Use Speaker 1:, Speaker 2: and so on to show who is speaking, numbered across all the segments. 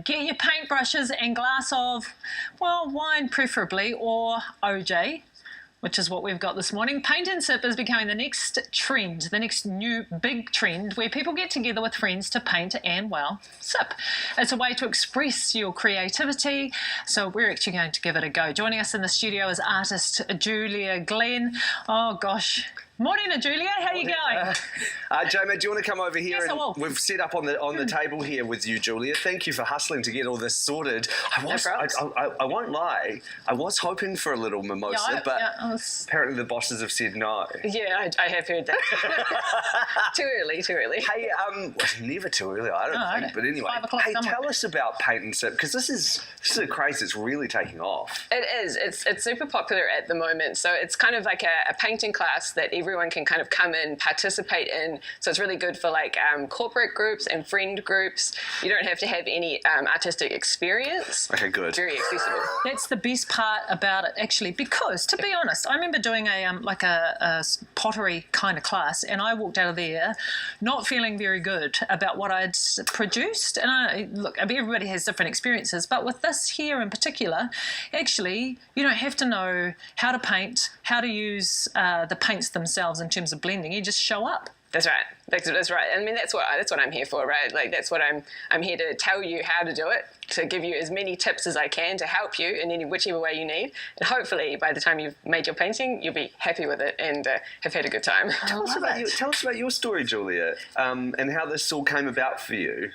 Speaker 1: get your paintbrushes and glass of, well, wine preferably, or OJ, which is what we've got this morning. Paint and sip is becoming the next trend, the next new big trend, where people get together with friends to paint and, well, sip. It's a way to express your creativity, so we're actually going to give it a go. Joining us in the studio is artist Julia Glenn. Oh, gosh. Morning, Julia. How are you going?
Speaker 2: Jamie, do you want to come over here?
Speaker 1: Yes, I will.
Speaker 2: We've set up on the table here with you, Julia. Thank you for hustling to get all this sorted. I won't lie. I was hoping for a little mimosa, but apparently the bosses have said no.
Speaker 3: Yeah, I have heard that. Too early.
Speaker 2: Hey, never too early, I don't think. But anyway, hey, tell us about Paint and Sip, because this is a craze that's really taking off.
Speaker 3: It is. It's super popular at the moment. So it's kind of like a painting class that everyone can kind of come in, participate in. So it's really good for like corporate groups and friend groups. You don't have to have any artistic experience.
Speaker 2: Okay, good.
Speaker 3: Very accessible.
Speaker 1: That's the best part about it, actually, because to be honest, I remember doing a pottery kind of class, and I walked out of there not feeling very good about what I'd produced. And look, everybody has different experiences, but with this here in particular, actually, you don't have to know how to paint, how to use the paints themselves in terms of blending. You just show up.
Speaker 3: That's right. That's right. I mean, that's what I'm here for, right? Like, that's what I'm here to tell you how to do it, to give you as many tips as I can to help you in any whichever way you need. And hopefully, by the time you've made your painting, you'll be happy with it and have had a good time.
Speaker 2: Tell us about your story, Julia, and how this all came about for you.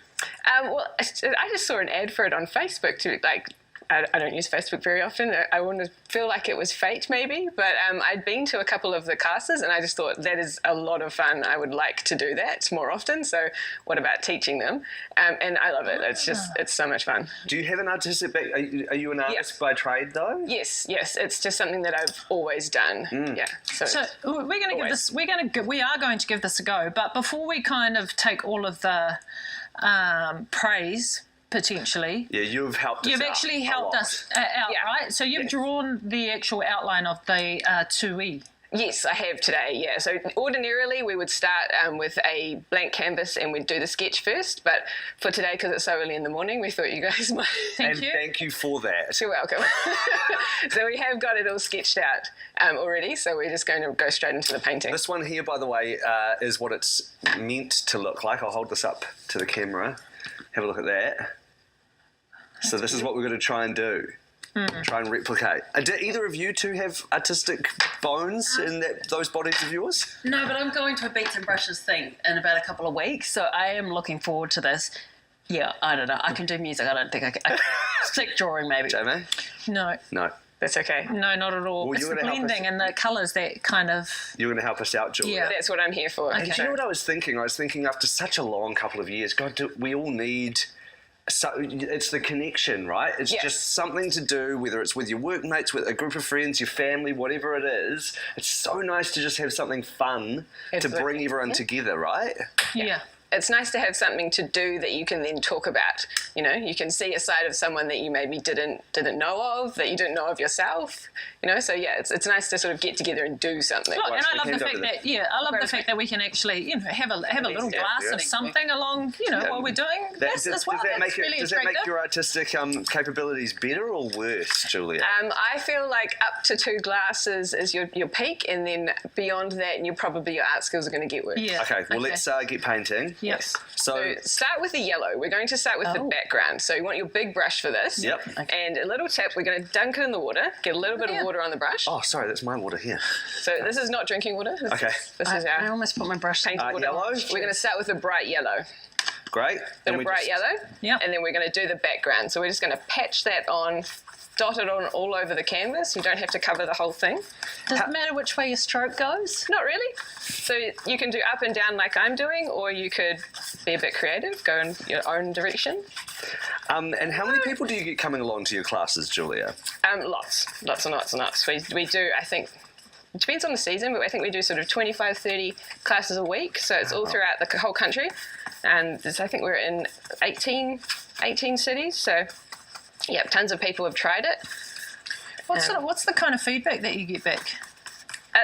Speaker 3: Well, I just saw an ad for it on Facebook to I don't use Facebook very often. I want to feel like it was fate maybe, but I'd been to a couple of the classes and I just thought that is a lot of fun. I would like to do that more often. So what about teaching them? And I love it. It's so much fun.
Speaker 2: Do you have an artistic background? Are you an artist by trade though?
Speaker 3: Yes. It's just something that I've always done. Yeah.
Speaker 1: So we're going to give this. We are going to give this a go. But before we kind of take all of the praise, potentially.
Speaker 2: Yeah, you've helped us
Speaker 1: You've actually helped us out, right? So you've drawn the actual outline of the 2E.
Speaker 3: Yes, I have today, yeah. So ordinarily we would start with a blank canvas and we'd do the sketch first, but for today, because it's so early in the morning, we thought you guys might...
Speaker 2: Thank you for that.
Speaker 3: You're welcome. So we have got it all sketched out already, so we're just going to go straight into the painting.
Speaker 2: This one here, by the way, is what it's meant to look like. I'll hold this up to the camera. Have a look at that. So this is what we're going to try and do. Try and replicate. Do either of you two have artistic bones in those bodies of yours?
Speaker 4: No, but I'm going to a beats and brushes thing in about a couple of weeks, so I am looking forward to this. Yeah, I don't know. I can do music. I don't think I can. Stick drawing, maybe.
Speaker 2: Jamie?
Speaker 1: No.
Speaker 2: No.
Speaker 3: That's okay.
Speaker 1: No, not at all.
Speaker 2: Well,
Speaker 1: it's the blending and the colours that kind of...
Speaker 2: You're going to help us out, Julia.
Speaker 1: Yeah.
Speaker 3: That's what I'm here for.
Speaker 1: Okay.
Speaker 2: Do you know what I was thinking? I was thinking after such a long couple of years, God, we all need... So it's the connection, right? It's just something to do, whether it's with your workmates, with a group of friends, your family, whatever it is. It's so nice to just have something fun to bring everyone together, right?
Speaker 1: Yeah.
Speaker 3: It's nice to have something to do that you can then talk about. You know, you can see a side of someone that you maybe didn't know of, that you didn't know of yourself. You know, so yeah, it's nice to sort of get together and do something.
Speaker 1: Look, and I love the fact that we can actually, have a little glass of something along, while we're doing this as well.
Speaker 2: Does that make your artistic capabilities better or worse, Julia?
Speaker 3: I feel like up to 2 glasses is your peak, and then beyond that, your art skills are going to get worse.
Speaker 1: Yeah.
Speaker 2: Okay, well let's get painting.
Speaker 3: Yes. So start with the yellow. We're going to start with the background. So you want your big brush for this.
Speaker 2: Yep.
Speaker 3: And a little tip, we're going to dunk it in the water, get a little bit of water on the brush.
Speaker 2: Oh, sorry, that's my water here.
Speaker 3: So this is not drinking water. This is our...
Speaker 1: I almost put my brush
Speaker 3: painted water.
Speaker 2: Yellow?
Speaker 3: We're going to start with a bright yellow.
Speaker 2: Great.
Speaker 3: And a bright yellow.
Speaker 1: Yep.
Speaker 3: And then we're going to do the background. So we're just going to patch that on, dot it on all over the canvas. You don't have to cover the whole thing.
Speaker 1: Does it matter which way your stroke goes?
Speaker 3: Not really. So you can do up and down like I'm doing, or you could be a bit creative, go in your own direction.
Speaker 2: And how many people do you get coming along to your classes, Julia?
Speaker 3: Lots and lots. We do, I think, it depends on the season, but I think we do sort of 25, 30 classes a week. So it's all throughout the whole country. And I think we're in 18 cities. So, yeah, tons of people have tried it.
Speaker 1: What's the kind of feedback that you get back?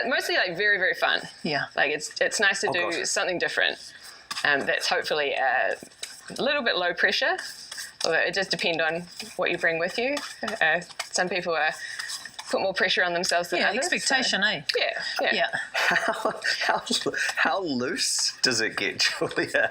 Speaker 3: Mostly like very, very fun.
Speaker 1: Yeah.
Speaker 3: Like it's nice to do something different. That's hopefully a little bit low pressure. although it does depend on what you bring with you. Some people put more pressure on themselves than others.
Speaker 1: Expectation, eh?
Speaker 3: Yeah.
Speaker 2: How loose does it get, Julia,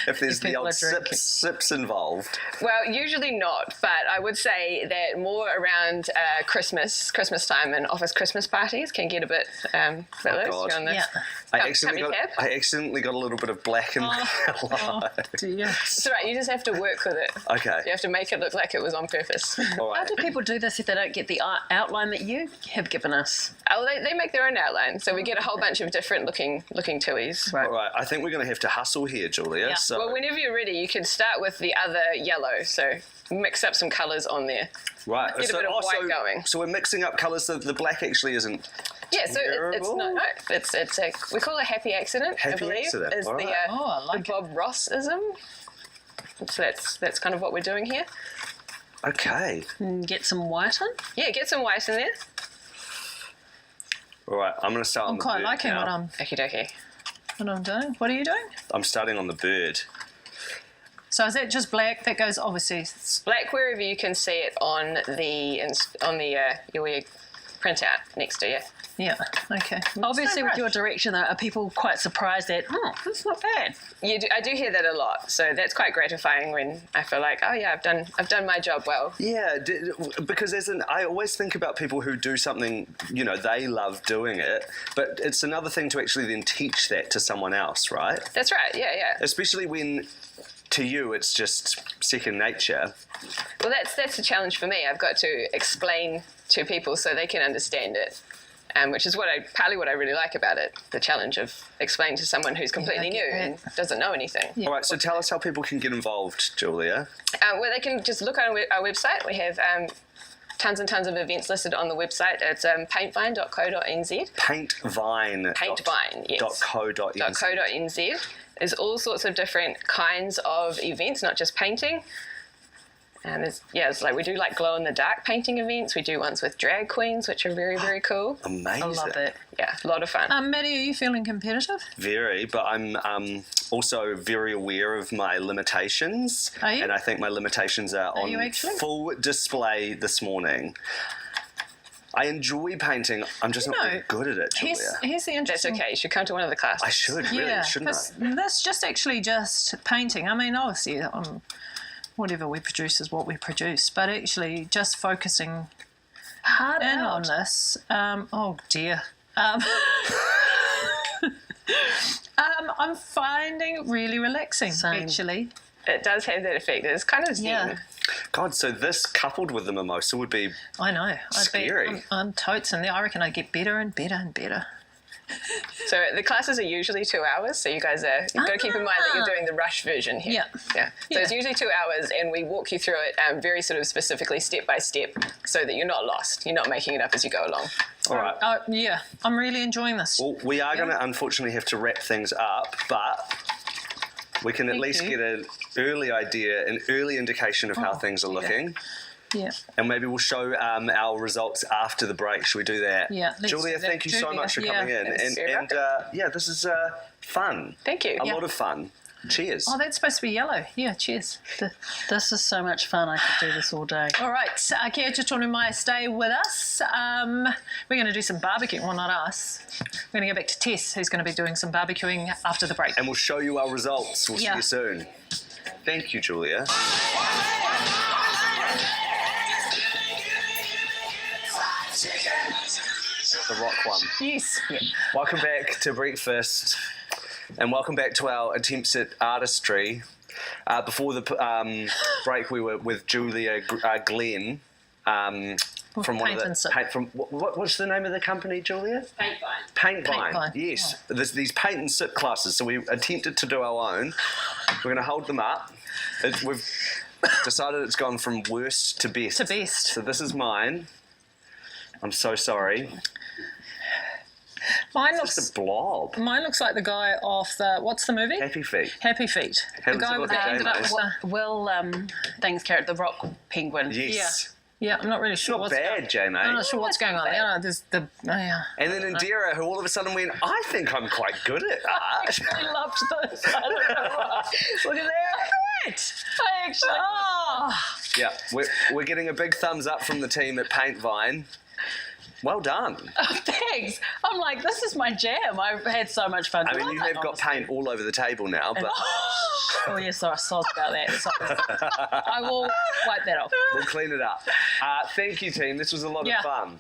Speaker 2: if there's the
Speaker 1: people
Speaker 2: old
Speaker 1: are drinking.
Speaker 2: sips involved?
Speaker 3: Well, usually not, but I would say that more around Christmas time and office Christmas parties can get a bit loose.
Speaker 2: God.
Speaker 3: You're on the
Speaker 1: Yeah.
Speaker 2: I
Speaker 3: tummy tab.
Speaker 2: accidentally got a little bit of black in my
Speaker 1: Oh, dear.
Speaker 3: It's all right, you just have to work with it.
Speaker 2: Okay.
Speaker 3: You have to make it look like it was on purpose.
Speaker 2: All
Speaker 4: How
Speaker 2: right.
Speaker 4: do people do this if they don't get the outline that you have given us?
Speaker 3: Oh, they make their own outline, so we get a whole bunch of different looking tuis.
Speaker 2: All right. I think we're going to have to hustle here, Julia.
Speaker 1: Yeah.
Speaker 2: So,
Speaker 3: Well, whenever you're ready, you can start with the other yellow, so mix up some colours on there.
Speaker 2: right.
Speaker 3: Get a bit of white going.
Speaker 2: So we're mixing up colours so the black actually isn't.
Speaker 3: Yeah, so it's
Speaker 2: Terrible.
Speaker 3: not. No, it's a we call it a happy accident. I
Speaker 2: Happy
Speaker 3: believe
Speaker 2: accident,
Speaker 3: is
Speaker 2: all
Speaker 3: the,
Speaker 2: right.
Speaker 1: Oh, I like
Speaker 3: the Bob Ross-ism. So that's kind of what we're doing here.
Speaker 2: Okay.
Speaker 4: And get some white on?
Speaker 3: Yeah, get some white in there.
Speaker 2: All right. I'm going to start on
Speaker 1: I'm
Speaker 2: the
Speaker 1: quite
Speaker 2: bird
Speaker 1: liking
Speaker 2: now.
Speaker 3: Okie dokie.
Speaker 1: what I'm doing. What are you doing?
Speaker 2: I'm starting on the bird.
Speaker 1: So is that just black? That goes obviously.
Speaker 3: Black wherever you can see it on your printout next to you.
Speaker 1: Yeah. Okay.
Speaker 4: Obviously, with
Speaker 1: Same
Speaker 4: your
Speaker 1: brush.
Speaker 4: direction, though, are people quite surprised that, that's not bad?
Speaker 3: I do hear that a lot, so that's quite gratifying when I feel like, oh yeah, I've done my job well.
Speaker 2: Yeah, because I always think about people who do something, they love doing it, but it's another thing to actually then teach that to someone else, right?
Speaker 3: That's right. Yeah.
Speaker 2: Especially when, to you, it's just second nature.
Speaker 3: Well, that's a challenge for me. I've got to explain to people so they can understand it. Which is partly what I really like about it, the challenge of explaining to someone who's completely
Speaker 1: I
Speaker 3: new
Speaker 1: get
Speaker 3: and doesn't know anything.
Speaker 1: Yeah.
Speaker 2: All right, so tell us how people can get involved, Julia.
Speaker 3: Well, they can just look on our website. We have tons and tons of events listed on the website. It's paintvine.co.nz.
Speaker 2: Paintvine.
Speaker 3: Yes.
Speaker 2: .co.nz.
Speaker 3: .co.nz. There's all sorts of different kinds of events, not just painting. And it's like we do like glow in the dark painting events. We do ones with drag queens, which are very, very cool.
Speaker 2: Amazing.
Speaker 1: I love it.
Speaker 3: Yeah, a lot of fun.
Speaker 1: Maddie, are you feeling competitive?
Speaker 2: Very, but I'm also very aware of my limitations.
Speaker 1: Are you?
Speaker 2: And I think my limitations are
Speaker 1: you
Speaker 2: on
Speaker 1: actually?
Speaker 2: full display this morning. I enjoy painting. I'm just not very good at it, Julia.
Speaker 1: Here's the
Speaker 3: That's
Speaker 1: interesting.
Speaker 3: okay. You should come to one of the classes.
Speaker 2: I should, really, shouldn't I?
Speaker 1: That's just painting. I mean, obviously, whatever we produce is what we produce, but actually just focusing
Speaker 4: Hard
Speaker 1: in
Speaker 4: out.
Speaker 1: on this. Oh dear. I'm finding it really relaxing,
Speaker 4: Same.
Speaker 1: actually.
Speaker 3: It does have that effect. It's kind of zen.
Speaker 1: Yeah.
Speaker 2: God, so this coupled with the mimosa would be
Speaker 1: I know.
Speaker 2: Scary.
Speaker 1: I'm totes in there. I reckon I get better and better and better.
Speaker 3: So the classes are usually 2 hours. So you've got to keep in mind that you're doing the rush version here.
Speaker 1: Yeah.
Speaker 3: So it's usually 2 hours, and we walk you through it very sort of specifically, step by step, so that you're not lost. You're not making it up as you go along.
Speaker 2: all right.
Speaker 1: Yeah, I'm really enjoying this.
Speaker 2: Well, we are going to unfortunately have to wrap things up, but we can at
Speaker 1: Thank
Speaker 2: least
Speaker 1: you.
Speaker 2: get an early idea, an early indication of how things are looking.
Speaker 1: Yeah.
Speaker 2: And maybe we'll show our results after the break. Should we do that?
Speaker 1: Yeah, let's
Speaker 2: Julia,
Speaker 1: do that.
Speaker 2: thank you so
Speaker 1: Julia,
Speaker 2: much for
Speaker 1: yeah.
Speaker 2: coming in.
Speaker 3: Thanks,
Speaker 2: And
Speaker 3: Sarah.
Speaker 2: this is fun.
Speaker 3: Thank you.
Speaker 2: A lot of fun. Cheers.
Speaker 1: Oh, that's supposed to be yellow. Yeah, cheers.
Speaker 4: This is so much fun. I could do this all day.
Speaker 1: All right, kia tonu mai, stay with us. We're going to do some barbecue. Well, not us. We're going to go back to Tess, who's going to be doing some barbecuing after the break.
Speaker 2: And we'll show you our results. We'll see
Speaker 1: Yeah.
Speaker 2: you soon. Thank you, Julia. The rock one.
Speaker 1: Yes. Yeah.
Speaker 2: Welcome back to breakfast, and welcome back to our attempts at artistry. Before the break, we were with Julia Glenn from one of
Speaker 1: Paint
Speaker 2: the
Speaker 1: and Sip.
Speaker 2: what's the name of the company, Julia?
Speaker 3: Paintvine.
Speaker 2: Paintvine.
Speaker 1: Paintvine.
Speaker 2: Yes, there's these paint and sip classes. So we attempted to do our own. We're going to hold them up. We've decided it's gone from worst to best.
Speaker 1: To best.
Speaker 2: So this is mine. I'm so sorry.
Speaker 1: Mine
Speaker 2: It's
Speaker 1: looks
Speaker 2: a blob.
Speaker 1: like the guy off what's the movie?
Speaker 2: Happy feet.
Speaker 1: Happy Feet.
Speaker 2: How
Speaker 1: the
Speaker 2: does
Speaker 1: guy
Speaker 2: it
Speaker 1: with
Speaker 2: look
Speaker 1: the
Speaker 2: at
Speaker 1: ended up
Speaker 2: James?
Speaker 1: with the,
Speaker 4: Will Things Carrot, the rock penguin.
Speaker 2: Yes.
Speaker 1: yeah, I'm not really sure
Speaker 2: Not
Speaker 1: what's
Speaker 2: bad,
Speaker 1: going
Speaker 2: J-Mate.
Speaker 1: I'm not sure what's going on there. There's yeah.
Speaker 2: And then Indira, who all of a sudden went, I think I'm quite good at art.
Speaker 1: I loved this. I don't know why. Look at that.
Speaker 4: it. I actually.
Speaker 1: Oh,
Speaker 2: Yeah, we're getting a big thumbs up from the team at Paintvine. Well done.
Speaker 4: Thanks. I'm like, this is my jam. I've had so much fun.
Speaker 2: I mean, you have got paint all over the table now, but
Speaker 4: Oh, yes, sorry, soz about that. Sorry. I will wipe that off.
Speaker 2: we'll clean it up. Thank you, team. This was a lot of fun.